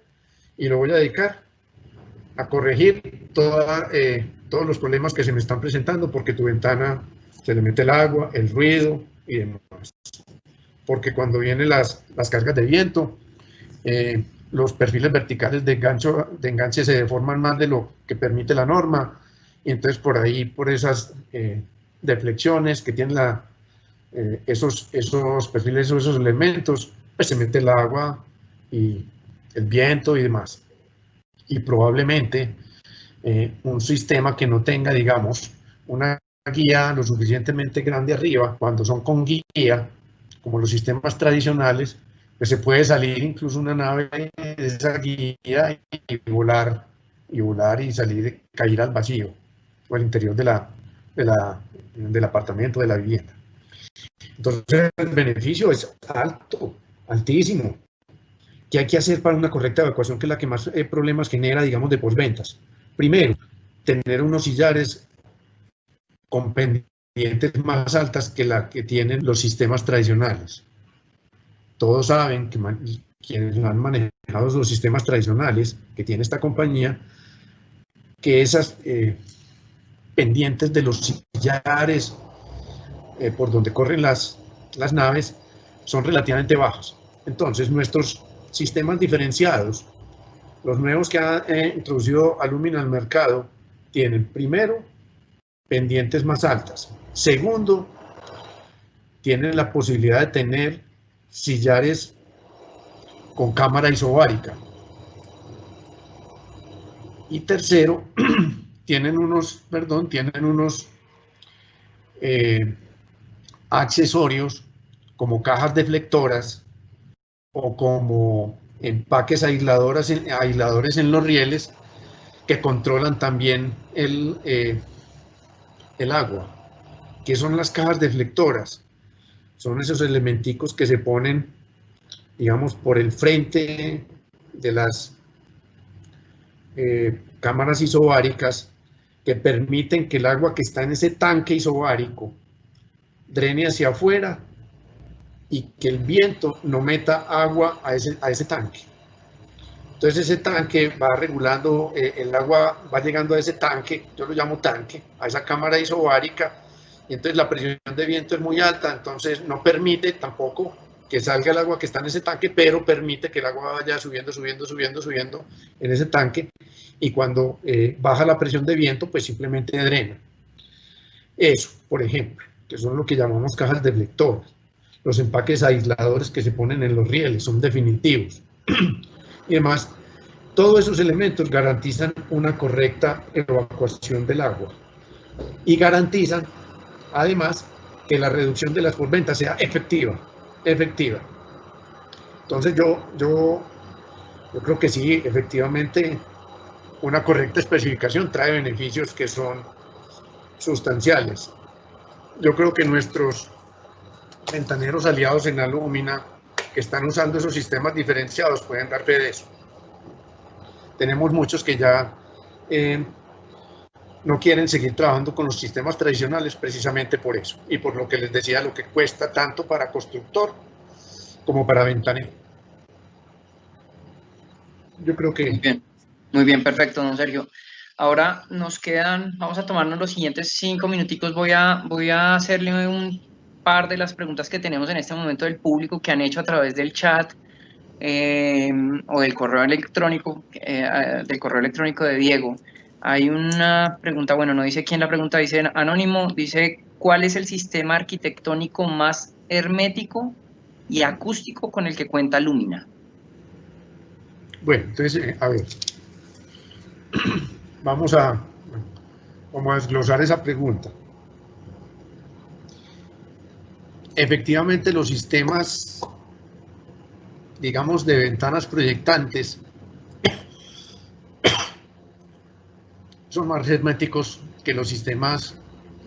S3: y lo voy a dedicar a corregir todos los problemas que se me están presentando porque tu ventana se le mete el agua, el ruido y demás. Porque cuando vienen las cargas de viento, los perfiles verticales de enganche se deforman más de lo que permite la norma y entonces por ahí, por esas deflexiones que tienen esos perfiles o esos elementos, pues se mete el agua y el viento y demás. Y probablemente un sistema que no tenga, digamos, una guía lo suficientemente grande arriba, cuando son con guía, como los sistemas tradicionales, pues se puede salir incluso una nave de esa guía y volar y salir, caer al vacío o al interior del apartamento, de la vivienda. Entonces el beneficio es alto, altísimo. ¿Qué hay que hacer para una correcta evacuación, que es la que más problemas genera, digamos, de posventas? Primero, tener unos sillares con pendientes más altas que la que tienen los sistemas tradicionales. Todos saben, que quienes han manejado los sistemas tradicionales que tiene esta compañía, que esas pendientes de los sillares por donde corren las naves son relativamente bajas. Entonces, nuestros sistemas diferenciados, los nuevos que ha introducido Alumina al mercado, tienen primero pendientes más altas. Segundo, tienen la posibilidad de tener sillares con cámara isobárica. Y tercero, tienen unos accesorios como cajas deflectoras o como empaques aisladores en los rieles que controlan también el agua. ¿Qué son las cajas deflectoras? Son esos elementicos que se ponen, digamos, por el frente de las cámaras isobáricas, que permiten que el agua que está en ese tanque isobárico drene hacia afuera y que el viento no meta agua a ese tanque. Entonces ese tanque va regulando, el agua va llegando a ese tanque, yo lo llamo tanque, a esa cámara isobárica, y entonces la presión de viento es muy alta, entonces no permite tampoco que salga el agua que está en ese tanque, pero permite que el agua vaya subiendo en ese tanque, y cuando baja la presión de viento, pues simplemente drena. Eso, por ejemplo, que son lo que llamamos cajas deflectoras. Los empaques aisladores que se ponen en los rieles son definitivos. Y además, Todos esos elementos garantizan una correcta evacuación del agua y garantizan, además, que la reducción de las posventas sea efectiva. Entonces yo creo que sí, efectivamente, una correcta especificación trae beneficios que son sustanciales. Yo creo que nuestros ventaneros aliados en Alumina que están usando esos sistemas diferenciados pueden dar fe de eso. Tenemos muchos que ya no quieren seguir trabajando con los sistemas tradicionales precisamente por eso, y por lo que les decía, lo que cuesta tanto para constructor como para ventanero. Yo creo que...
S1: Muy bien, perfecto, don Sergio. Ahora nos quedan, vamos a tomarnos los siguientes 5 minuticos, voy a hacerle un par de las preguntas que tenemos en este momento del público que han hecho a través del chat o del correo electrónico de Diego. Hay una pregunta, bueno, no dice quién la pregunta, dice anónimo, dice ¿cuál es el sistema arquitectónico más hermético y acústico con el que cuenta Alumina?
S3: Bueno, entonces, a ver, vamos a desglosar esa pregunta. Efectivamente, los sistemas, digamos, de ventanas proyectantes son más herméticos que los sistemas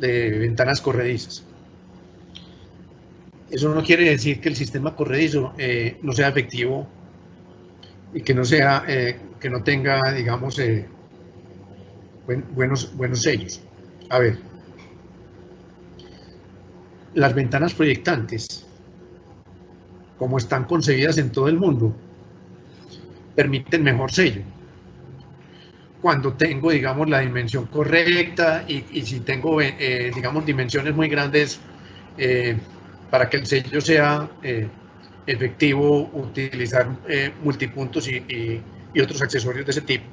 S3: de ventanas corredizas. Eso no quiere decir que el sistema corredizo no sea efectivo y que no tenga, digamos, buenos sellos. A ver, las ventanas proyectantes, como están concebidas en todo el mundo, permiten mejor sello. Cuando tengo, digamos, la dimensión correcta y si tengo, digamos, dimensiones muy grandes para que el sello sea efectivo, utilizar multipuntos y otros accesorios de ese tipo.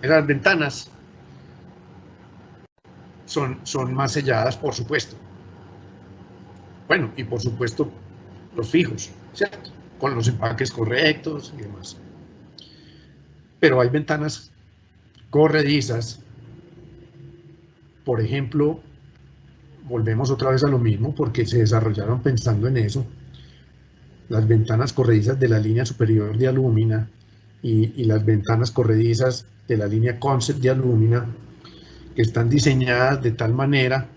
S3: Esas ventanas son más selladas, por supuesto. Bueno, y por supuesto los fijos, ¿cierto? Con los empaques correctos y demás. Pero hay ventanas corredizas, por ejemplo, volvemos otra vez a lo mismo porque se desarrollaron pensando en eso, las ventanas corredizas de la línea superior de Alumina y las ventanas corredizas de la línea Concept de Alumina, que están diseñadas de tal manera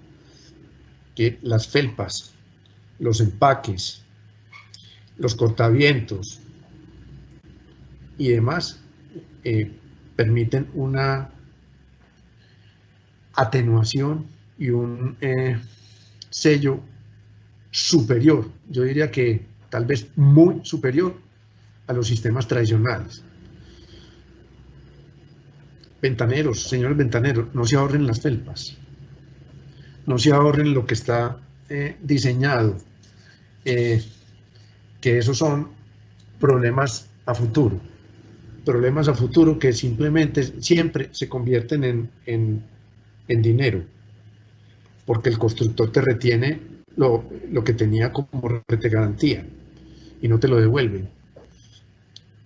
S3: que las felpas, los empaques, los cortavientos y demás permiten una atenuación y un sello superior, yo diría que tal vez muy superior a los sistemas tradicionales. Ventaneros, señores ventaneros, no se ahorren las felpas, no se ahorren lo que está diseñado, que esos son problemas a futuro que simplemente siempre se convierten en dinero, porque el constructor te retiene lo que tenía como garantía y no te lo devuelven,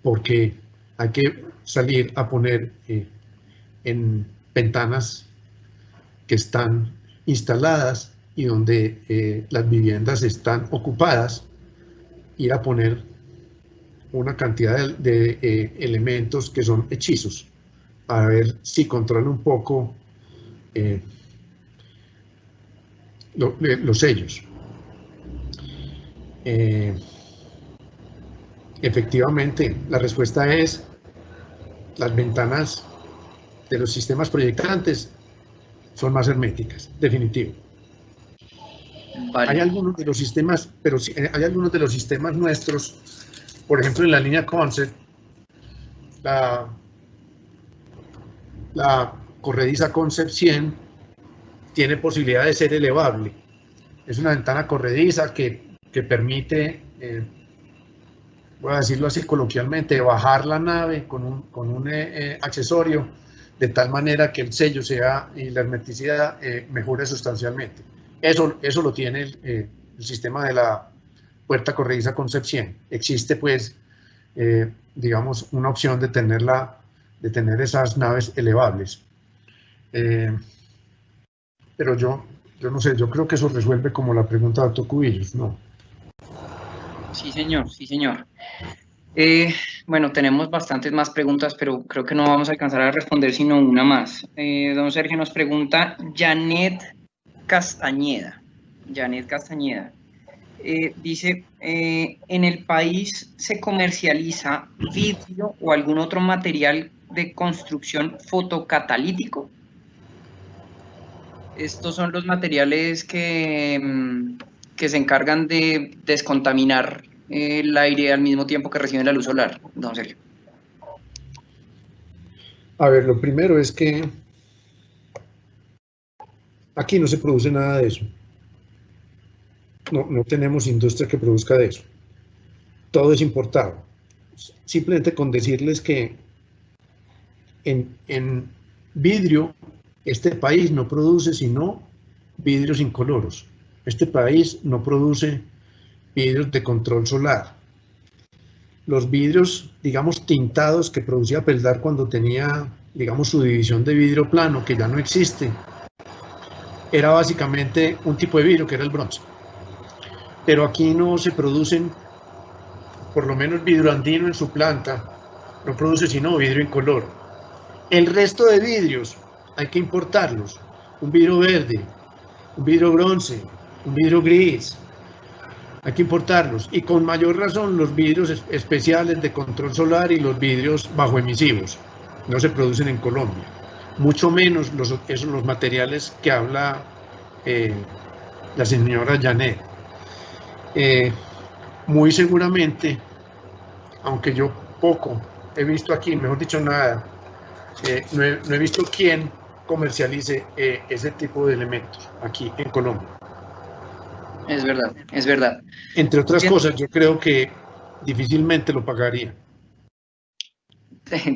S3: porque hay que salir a poner en ventanas que están instaladas y donde las viviendas están ocupadas, ir a poner una cantidad de elementos que son hechizos, para ver si controla un poco los sellos. Efectivamente, la respuesta es: las ventanas de los sistemas proyectantes son más herméticas, definitivo. Vale. Hay algunos de los sistemas, pero hay algunos de los sistemas nuestros, por ejemplo en la línea Concept, la corrediza Concept 100 tiene posibilidad de ser elevable. Es una ventana corrediza que permite, voy a decirlo así coloquialmente, bajar la nave con un accesorio de tal manera que el sello sea y la hermeticidad mejore sustancialmente. Eso lo tiene el sistema de la puerta corrediza Concept 100. Existe pues, digamos, una opción de tenerla tener esas naves elevables. Pero yo no sé, yo creo que eso resuelve como la pregunta de doctor Cubillos, ¿no?
S1: Sí, señor, sí, señor. Bueno, tenemos bastantes más preguntas, pero creo que no vamos a alcanzar a responder sino una más. Don Sergio nos pregunta Janet Castañeda. Janet Castañeda. Dice, ¿en el país se comercializa vidrio o algún otro material de construcción fotocatalítico? Estos son los materiales que se encargan de descontaminar el aire al mismo tiempo que reciben la luz solar, don Sergio.
S3: A ver, lo primero es que aquí no se produce nada de eso. No tenemos industria que produzca de eso. Todo es importado. Simplemente con decirles que en vidrio, este país no produce sino vidrios incoloros. Este país no produce vidrios de control solar. Los vidrios, digamos, tintados que producía Peldar cuando tenía, digamos, su división de vidrio plano, que ya no existe, era básicamente un tipo de vidrio que era el bronce. Pero aquí no se producen, por lo menos Vidrio Andino en su planta, no produce sino vidrio incoloro. El resto de vidrios hay que importarlos. Un vidrio verde, un vidrio bronce, un vidrio gris, hay que importarlos. Y con mayor razón los vidrios especiales de control solar y los vidrios bajoemisivos. No se producen en Colombia. Mucho menos los materiales que habla la señora Janet. Muy seguramente, aunque yo poco he visto aquí, mejor dicho nada, no he visto quién comercialice ese tipo de elementos aquí en Colombia.
S1: Es verdad, es verdad.
S3: Entre otras cosas, yo creo que difícilmente lo pagaría.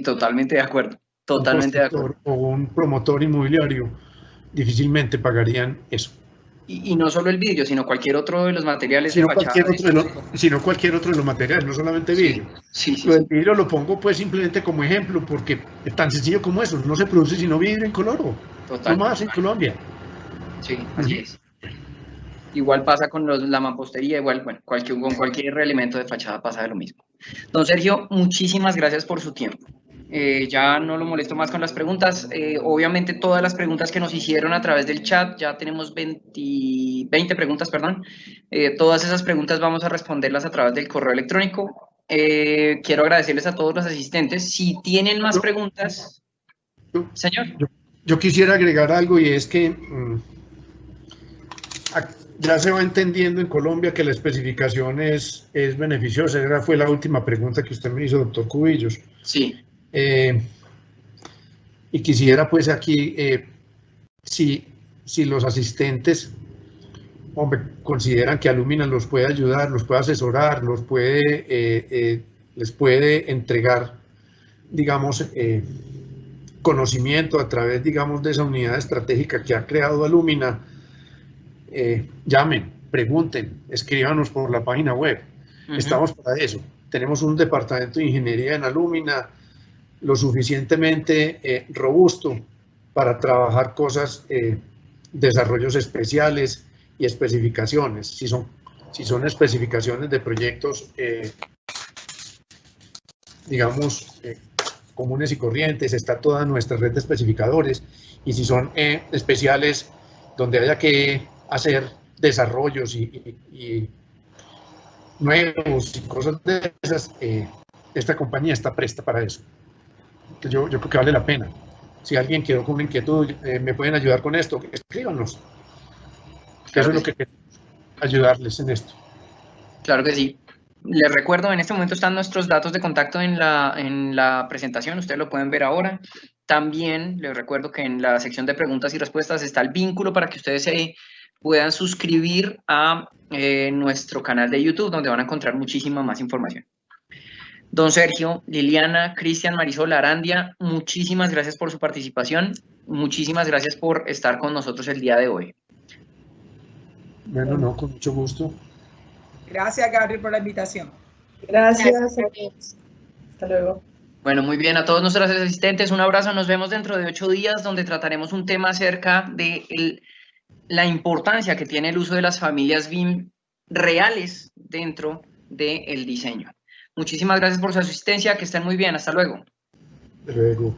S1: Totalmente de acuerdo, totalmente de acuerdo.
S3: O un promotor inmobiliario difícilmente pagarían eso.
S1: Y no solo el vidrio, sino cualquier otro de los materiales
S3: Sino
S1: de fachada.
S3: Cualquier otro de los materiales, no solamente vidrio.
S1: Sí.
S3: Lo del vidrio lo pongo pues simplemente como ejemplo, porque es tan sencillo como eso, no se produce sino vidrio incoloro.
S1: Total.
S3: No más en Colombia.
S1: Sí, así es. Igual pasa con la mampostería, igual, bueno, con cualquier elemento de fachada pasa de lo mismo. Don Sergio, muchísimas gracias por su tiempo. Ya no lo molesto más con las preguntas. Obviamente todas las preguntas que nos hicieron a través del chat, ya tenemos 20 preguntas, perdón. Todas esas preguntas vamos a responderlas a través del correo electrónico. Quiero agradecerles a todos los asistentes. Si tienen más preguntas, señor.
S3: Yo quisiera agregar algo, y es que ya se va entendiendo en Colombia que la especificación es beneficiosa. Esa fue la última pregunta que usted me hizo, doctor Cubillos.
S1: Sí.
S3: Y quisiera pues aquí, si los asistentes, hombre, consideran que Alumina los puede ayudar, los puede asesorar, les puede entregar, digamos, conocimiento a través, digamos, de esa unidad estratégica que ha creado Alumina, llamen, pregunten, escríbanos por la página web. Estamos para eso. Tenemos un departamento de ingeniería en Alumina lo suficientemente robusto para trabajar cosas, desarrollos especiales y especificaciones. Si son especificaciones de proyectos, digamos, comunes y corrientes, está toda nuestra red de especificadores. Y si son especiales donde haya que hacer desarrollos y nuevos y cosas de esas, esta compañía está presta para eso. Yo creo que vale la pena. Si alguien quedó con una inquietud, me pueden ayudar con esto, escríbanos. Claro, eso es lo que queremos, ayudarles en esto.
S1: Claro que sí. Les recuerdo, en este momento están nuestros datos de contacto en la presentación, ustedes lo pueden ver ahora. También les recuerdo que en la sección de preguntas y respuestas está el vínculo para que ustedes se puedan suscribir a nuestro canal de YouTube, donde van a encontrar muchísima más información. Don Sergio, Liliana, Cristian, Marisol, Arandia, muchísimas gracias por su participación. Muchísimas gracias por estar con nosotros el día de hoy.
S3: Bueno, no, con mucho gusto.
S5: Gracias, Gabriel, por la invitación.
S4: Gracias. Hasta luego.
S1: Bueno, muy bien, a todos nuestros asistentes, un abrazo, nos vemos dentro de 8 días, donde trataremos un tema acerca de la importancia que tiene el uso de las familias BIM reales dentro del diseño. Muchísimas gracias por su asistencia, que estén muy bien, hasta luego.
S3: Hasta luego.